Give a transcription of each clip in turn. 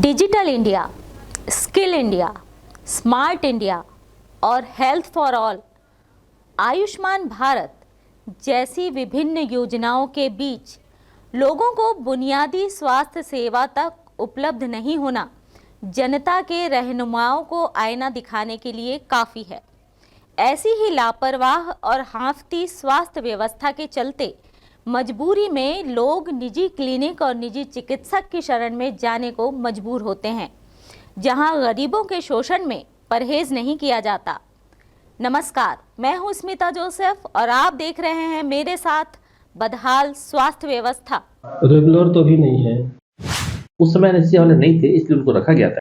Digital India, skill India, smart India और health for all, Ayushman Bharat जैसी विभिन्न योजनाओं के बीच लोगों को बुनियादी स्वास्थ्य सेवा तक उपलब्ध नहीं होना जनता के रहनुमाओं को आईना दिखाने के लिए काफ़ी है। ऐसी ही लापरवाह और हांफती स्वास्थ्य व्यवस्था के चलते मजबूरी में लोग निजी क्लिनिक और निजी चिकित्सक की शरण में जाने को मजबूर होते हैं, जहां गरीबों के शोषण में परहेज नहीं किया जाता। नमस्कार, मैं हूं स्मिता जोसेफ और आप देख रहे हैं मेरे साथ बदहाल स्वास्थ्य व्यवस्था। रेगुलर तो भी नहीं है। उस समय एनेस्थीसिया वाले नहीं थे, इसलिए उनको रखा गया था।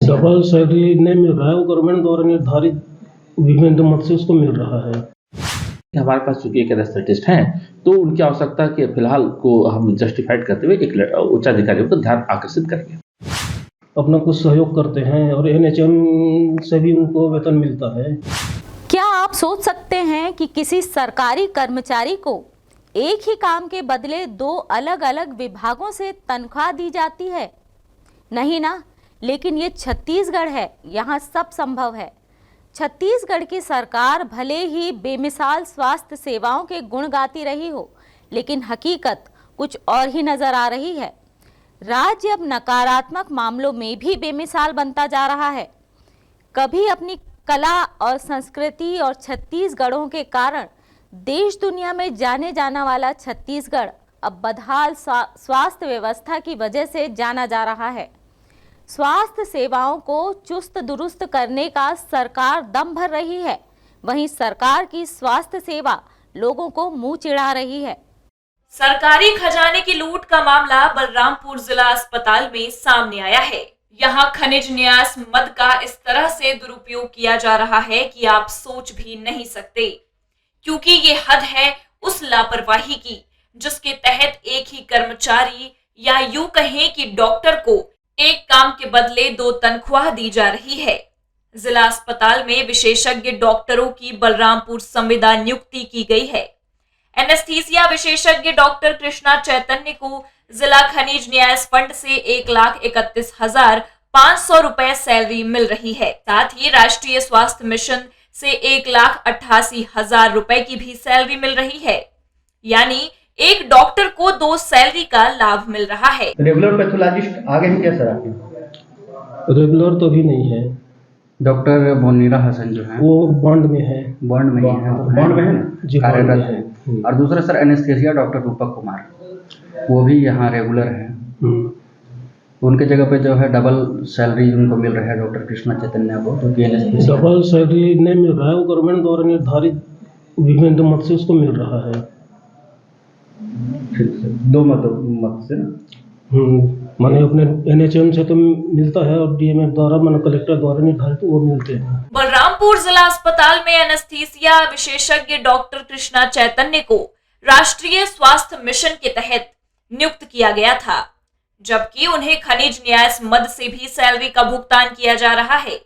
डबल सैलरी नहीं मिल रहा है, वो गवर्नमेंट द्वारा निर्धारित विभिन्न मत से उसको मिल रहा है। हमारे पास चूंकि एक एनेस्थेटिस्ट हैं, तो उनकी आवश्यकता के फिलहाल को हम जस्टिफाइड करते हुए एक उच्च अधिकारियों का ध्यान आकर्षित करेंगे। अपना कुछ सहयोग करते हैं और एनएचएम से भी उनको वेतन मिलता है। क्या आप सोच सकते हैं कि किसी सरकारी कर्मचारी को एक ही काम के बदले दो अलग अलग विभागों से तनख्वाह दी जाती है? नहीं ना, लेकिन ये छत्तीसगढ़ है, यहाँ सब संभव है। छत्तीसगढ़ की सरकार भले ही बेमिसाल स्वास्थ्य सेवाओं के गुण गाती रही हो, लेकिन हकीकत कुछ और ही नजर आ रही है। राज्य अब नकारात्मक मामलों में भी बेमिसाल बनता जा रहा है। कभी अपनी कला और संस्कृति और छत्तीसगढ़ों के कारण देश दुनिया में जाने जाना वाला छत्तीसगढ़ अब बदहाल स्वास्थ्य व्यवस्था की वजह से जाना जा रहा है। स्वास्थ्य सेवाओं को चुस्त दुरुस्त करने का सरकार दम भर रही है, वहीं सरकार की स्वास्थ्य सेवा लोगों को मुंह चिढ़ा रही है। सरकारी खजाने की लूट का मामला बलरामपुर जिला अस्पताल में सामने आया है। यहां खनिज न्यास मद का इस तरह से दुरुपयोग किया जा रहा है कि आप सोच भी नहीं सकते, क्योंकि ये हद है उस लापरवाही की जिसके तहत एक ही कर्मचारी या यूं कहें कि डॉक्टर को एक काम के बदले दो तनख्वाह दी जा रही है। जिला अस्पताल में विशेषज्ञ डॉक्टरों की बलरामपुर संविदा नियुक्ति की गई है। एनेस्थीसिया विशेषज्ञ डॉक्टर कृष्णा चैतन्य को जिला खनिज न्यास फंड से 1,31,500 रुपए सैलरी मिल रही है। साथ ही राष्ट्रीय स्वास्थ्य मिशन से 1,88,000 रुपए की भी सैलरी मिल रही है, यानी एक डॉक्टर को दो सैलरी का लाभ मिल रहा है। रेगुलर पैथोलॉजिस्ट आगे भी क्या सर आपके? रेगुलर तो भी नहीं है। डॉक्टर मोनीरा हसन जो है वो बॉन्ड में है। बॉन्ड में ही है, बॉन्ड में है ना, कार्यरत है। और दूसरा सर एनेस्थीसिया डॉक्टर रूपक कुमार, वो भी यहाँ रेगुलर है। उनके जगह पे जो है डबल सैलरी उनको मिल रहा है डॉक्टर कृष्णा चैतन्य को, जो कि एनेस्थीसिया डबल सैलरी नहीं मिल रहा है, वो गवर्नमेंट द्वारा निर्धारित विभिन्न मत से उसको मिल रहा है। दो मत से माने अपने एनएचएम से तो मिलता है और डीएमएफ द्वारा माने कलेक्टर द्वारा निर्धारित वो मिलते हैं। बलरामपुर जिला अस्पताल में एनेस्थीसिया विशेषज्ञ डॉक्टर कृष्णा चैतन्य को राष्ट्रीय स्वास्थ्य मिशन के तहत नियुक्त किया गया था, जबकि उन्हें खनिज न्यास मद से भी सैलरी का भुगतान किया जा रहा है।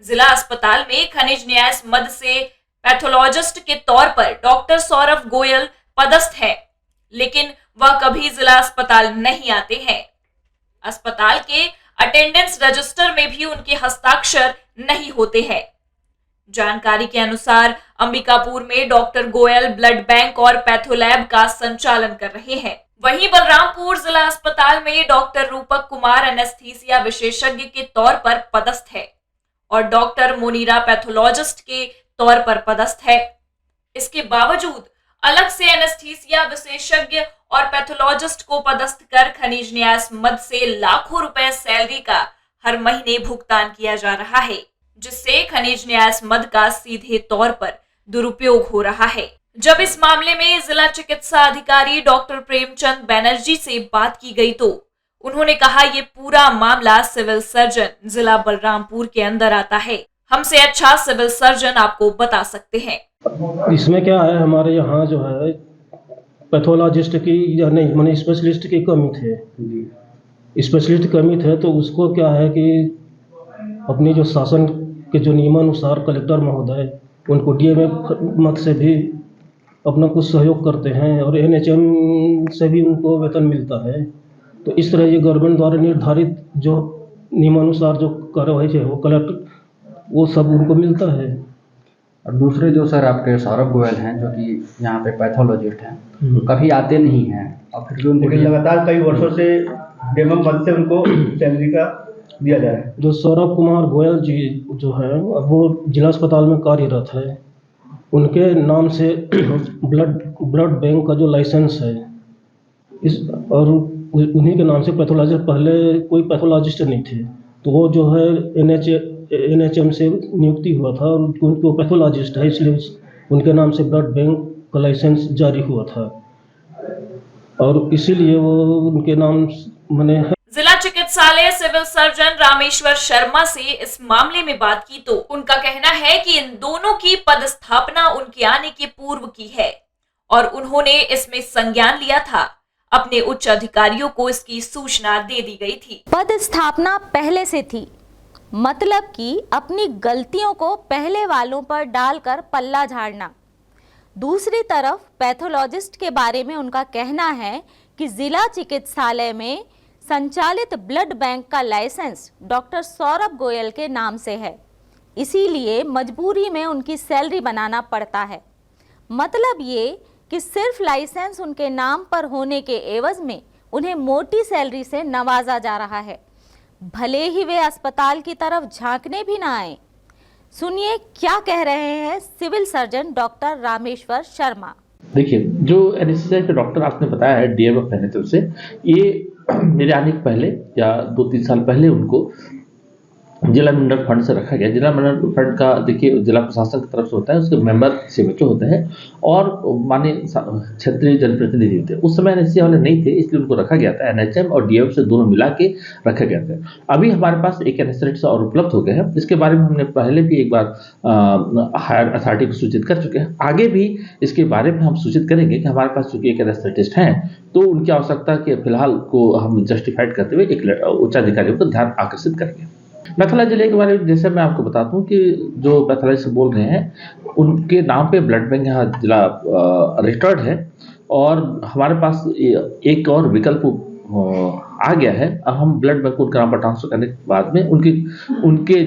जिला अस्पताल में खनिज न्यास मद से पैथोलॉजिस्ट के तौर पर डॉक्टर सौरभ गोयल पदस्थ है, लेकिन वह कभी जिला अस्पताल नहीं आते हैं। अस्पताल के अटेंडेंस रजिस्टर में भी उनके हस्ताक्षर नहीं होते हैं। जानकारी के अनुसार अंबिकापुर में डॉक्टर गोयल ब्लड बैंक और पैथोलैब का संचालन कर रहे हैं। वहीं बलरामपुर जिला अस्पताल में डॉक्टर रूपक कुमार एनेस्थीसिया विशेषज्ञ के तौर पर पदस्थ है और डॉक्टर मोनीरा पैथोलॉजिस्ट के तौर पर पदस्थ है। इसके बावजूद अलग से एनेस्थीसिया विशेषज्ञ और पैथोलॉजिस्ट को पदस्थ कर खनिज न्यास मद से लाखों रुपए सैलरी का हर महीने भुगतान किया जा रहा है, जिससे खनिज न्यास मद का सीधे तौर पर दुरुपयोग हो रहा है। जब इस मामले में जिला चिकित्सा अधिकारी डॉक्टर प्रेमचंद बैनर्जी से बात की गई तो उन्होंने कहा ये पूरा मामला सिविल सर्जन जिला बलरामपुर के अंदर आता है। हमसे अच्छा सिविल सर्जन आपको बता सकते हैं। इसमें क्या है, हमारे यहाँ जो है पैथोलॉजिस्ट की या नहीं माने स्पेशलिस्ट की कमी थे। स्पेशलिस्ट कमी थे तो उसको क्या है कि अपनी जो शासन के जो नियमानुसार कलेक्टर महोदय उनको डीएमएफ मत से भी अपना कुछ सहयोग करते हैं और एनएचएम से भी उनको वेतन मिलता है। तो इस तरह ये गवर्नमेंट द्वारा निर्धारित जो नियमानुसार जो कार्रवाई है वो कलेक्टर वो सब उनको मिलता है। और दूसरे जो सर आपके सौरभ गोयल हैं जो कि यहाँ पे पैथोलॉजिस्ट हैं, कभी आते नहीं हैं और फिर भी उनको लेकिन लगातार कई वर्षों से डेमम पद से उनको सैलरी का दिया जा रहा है। जो सौरभ कुमार गोयल जी जो है अब वो जिला अस्पताल में कार्यरत है, उनके नाम से ब्लड बैंक का जो लाइसेंस है इस और उन्हीं के नाम से पैथोलॉजिस्ट, पहले कोई पैथोलॉजिस्ट नहीं थे, तो वो जो है NHM से नियुक्ति हुआ था और उनको पैथोलॉजिस्ट है इसलिए उनके नाम से ब्लड बैंक का लाइसेंस जारी हुआ था और इसीलिए वो उनके नाम मैंने है। जिला चिकित्सालय सिविल सर्जन रामेश्वर शर्मा से इस मामले में बात की तो उनका कहना है कि इन दोनों की पदस्थापना उनके आने के पूर्व की है और उन्होंने इसमें संज्ञान लिया था। अपने उच्च अधिकारियों को इसकी सूचना दे दी गई थी। पदस्थापना पहले से थी, मतलब कि अपनी गलतियों को पहले वालों पर डालकर पल्ला झाड़ना। दूसरी तरफ पैथोलॉजिस्ट के बारे में उनका कहना है कि जिला चिकित्सालय में संचालित ब्लड बैंक का लाइसेंस डॉक्टर सौरभ गोयल के नाम से है, इसीलिए मजबूरी में उनकी सैलरी बनाना पड़ता है। मतलब ये कि सिर्फ लाइसेंस उनके नाम पर होने के एवज में उन्हें मोटी सैलरी से नवाजा जा रहा है, भले ही वे अस्पताल की तरफ झांकने भी ना आए। सुनिए क्या कह रहे हैं civil surgeon doctor Rameshwar Sharma. देखिए, जो एनेस्थीसिया के डॉक्टर आपने बताया है DMF NHM से, ये मेरे आने के पहले या 2-3 साल पहले उनको जिला मंडल फंड से रखा गया। जिला मंडल फंड का देखिए जिला प्रशासन की तरफ से होता है, उसके मेंबर CMHO होते हैं और माननीय क्षेत्रीय जनप्रतिनिधि होते हैं। उस समय एनेस्थीसिया वाले नहीं थे, इसलिए उनको रखा गया था। NHM और DMF से दोनों मिला के रखा गया था। अभी हमारे पास एक एनेस्थेटिस्ट और उपलब्ध हो गए हैं, इसके बारे में हमने पहले भी एक बार हायर अथॉरिटी को सूचित कर चुके हैं। आगे भी इसके बारे में हम सूचित करेंगे कि हमारे पास चूंकि एक एनेस्थेटिस्ट हैं तो उनकी आवश्यकता के फिलहाल को हम जस्टिफाइड करते हुए एक उच्चाधिकारियों का ध्यान आकर्षित करेंगे। पैथोलॉजी जिले के बारे में जैसे मैं आपको बताता हूँ कि जो पैथोलॉजी से बोल रहे हैं उनके नाम पे ब्लड बैंक यहाँ जिला रजिस्टर्ड है और हमारे पास एक और विकल्प आ गया है। अब हम ब्लड बैंक को उनके नाम पर ट्रांसफर करने के बाद में उनके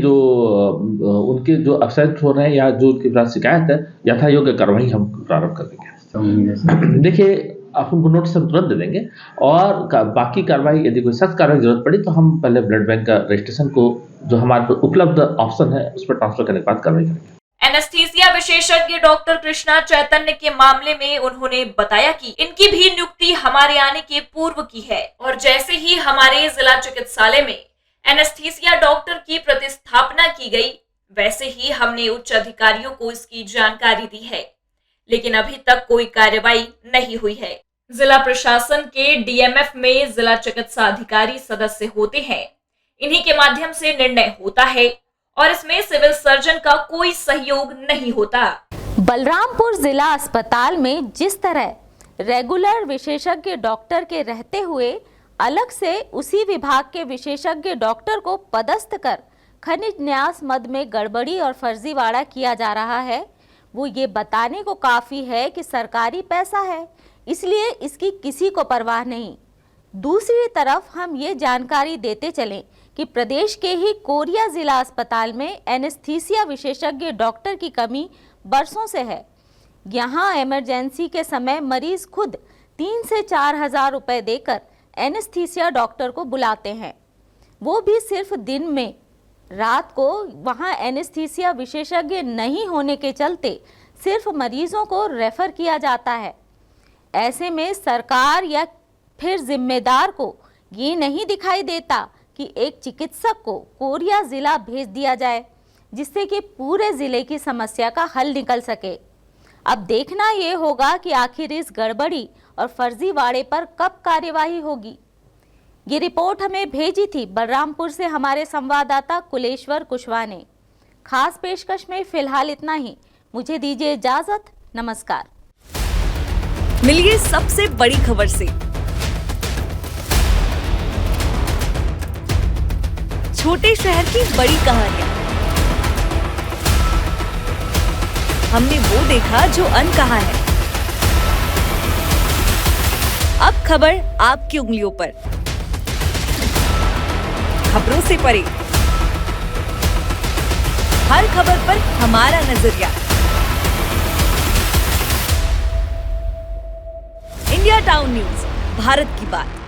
जो अब्सेंट हो रहे हैं या जो उनके पास शिकायत है यथा योग्य कार्रवाई हम प्रारंभ कर देंगे। देखिए, आप उनको नोटिस हम तुरंत दे देंगे और बाकी कार्रवाई यदि कोई सख्त कार्रवाई की जरूरत पड़ी तो हम पहले ब्लड बैंक का रजिस्ट्रेशन को जो हमारे पास उपलब्ध ऑप्शन है उस पर ट्रांसफर करने के बाद कार्रवाई करेंगे। एनेस्थीसिया विशेषज्ञ डॉक्टर कृष्णा चैतन्य के मामले में उन्होंने बताया कि इनकी भी नियुक्ति हमारे आने के पूर्व की है और जैसे ही हमारे जिला चिकित्सालय में एनेस्थीसिया डॉक्टर की प्रतिस्थापना की गई वैसे ही हमने उच्च अधिकारियों को इसकी जानकारी दी है, लेकिन अभी तक कोई कार्रवाई नहीं हुई है। जिला प्रशासन के DMF में जिला चिकित्सा अधिकारी सदस्य होते हैं, इन्हीं के माध्यम से निर्णय होता है और इसमें सिविल सर्जन का कोई सहयोग नहीं होता। बलरामपुर जिला अस्पताल में जिस तरह रेगुलर विशेषज्ञ डॉक्टर के रहते हुए अलग से उसी विभाग के विशेषज्ञ डॉक्टर को पदस्थ कर खनिज न्यास मद में गड़बड़ी और फर्जीवाड़ा किया जा रहा है, वो ये बताने को काफ़ी है कि सरकारी पैसा है इसलिए इसकी किसी को परवाह नहीं। दूसरी तरफ हम ये जानकारी देते चलें कि प्रदेश के ही कोरिया जिला अस्पताल में एनेस्थीसिया विशेषज्ञ डॉक्टर की कमी बरसों से है। यहाँ इमरजेंसी के समय मरीज खुद 3 से 4 हज़ार रुपये देकर एनेस्थीसिया डॉक्टर को बुलाते हैं, वो भी सिर्फ दिन में। रात को वहाँ एनेस्थीसिया विशेषज्ञ नहीं होने के चलते सिर्फ मरीजों को रेफर किया जाता है। ऐसे में सरकार या फिर जिम्मेदार को ये नहीं दिखाई देता कि एक चिकित्सक को कोरिया जिला भेज दिया जाए जिससे कि पूरे जिले की समस्या का हल निकल सके। अब देखना ये होगा कि आखिर इस गड़बड़ी और फर्जीवाड़े पर कब कार्यवाही होगी। ये रिपोर्ट हमें भेजी थी बलरामपुर से हमारे संवाददाता कुलेश्वर कुशवाहा ने। खास पेशकश में फिलहाल इतना ही, मुझे दीजिए इजाजत, नमस्कार। मिलिए सबसे बड़ी खबर से। छोटे शहर की बड़ी कहानियां, हमने वो देखा जो अनकहा है। अब खबर आपकी उंगलियों पर, खबरों से परे। हर खबर पर हमारा नजरिया। इंडिया टाउन न्यूज, भारत की बात।